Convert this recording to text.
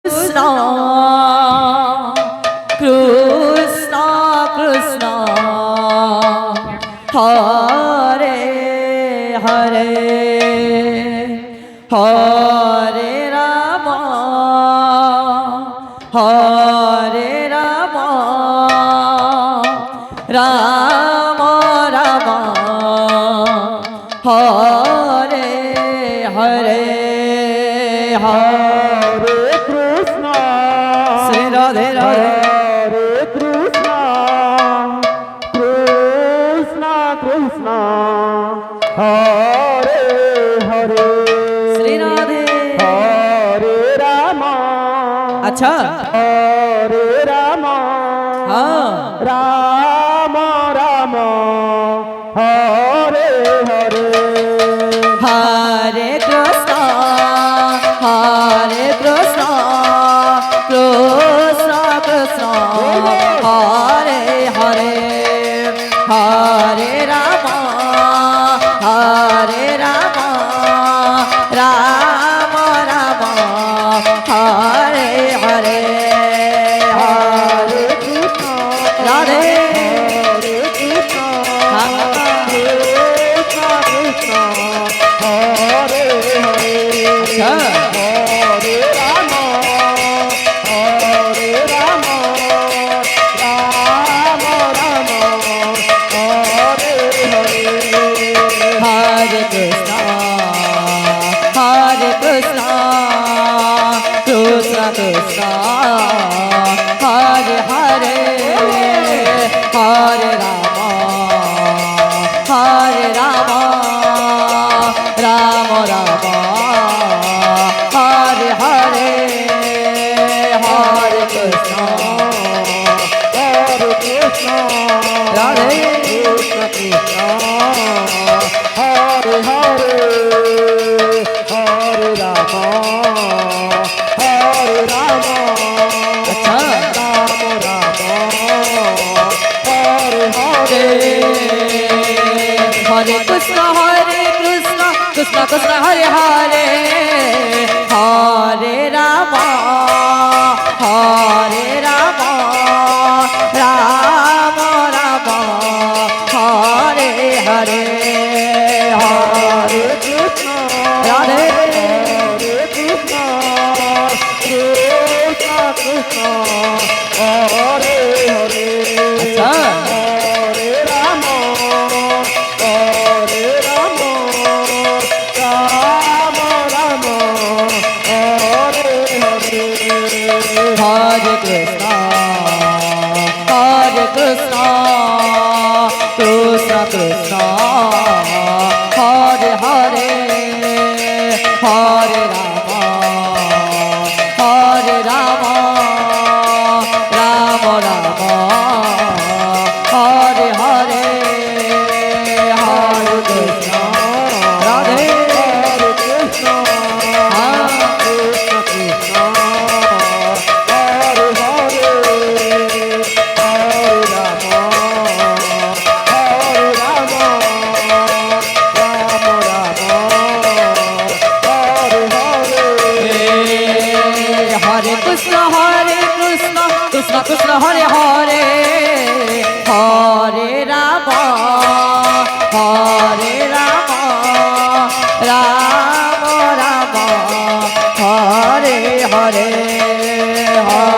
Krishna, Krishna, Krishna, Hare Hare, Hare Rama, Hare Rama, Rama Rama, Hare Hare, Hare Krishna, Sri Radhe Radhe. Hare Krishna, Krishna Krishna, Hare Hare, Sri Radhe. Hare Rama, अच्छा Hare Rama, हाँ Rama Rama, Hare Hare, Hare Krishna, Hare Krishna, Krishna Krishna, Hare Hare, Hare Rama, Hare Rama, Rama Rama, Hare Hare, Hare Krishna, Radhe. Hare Krishna, हाँ Krishna Krishna, Hare Hare, अच्छा Hare Rama, Hare Rama, Rama Rama, Hare Hare, Hare Krishna, Hare Krishna, Krishna Krishna, Hare Hare, Hare Rama, Hare Rama, Rama Rama, Hare Hare, Hare Krishna, Hare Krishna, Radhe. Krishna Krishna, Hare Hare, Hare Rama, Hare Rama, अच्छा Rama Rama, Hare Hare, Hare Krishna, Krishna Krishna, Hare Hare, Hare Rama, Hare Rama, Rama Rama, Hare Hare, Hare Krishna, Radhe. Hare Krishna, Krishna Krishna, Hare Hare, अच्छा Hare Rama, Hare Rama, Rama Rama, Hare Hare, Hare Krishna, Krishna Krishna, Hare Hare, Hare Rama, Hare Rama, Rama Rama, Hare Hare, Hare Krishna, Radhe. Hare Krishna, हाँ Krishna Krishna, Hare Hare, Hare Rama, Hare Rama, Rama Rama, Hare Hare, Hare Krishna, Krishna Krishna, Hare Hare, Hare Rama, Hare Rama, Rama Rama, Hare Hare, Hare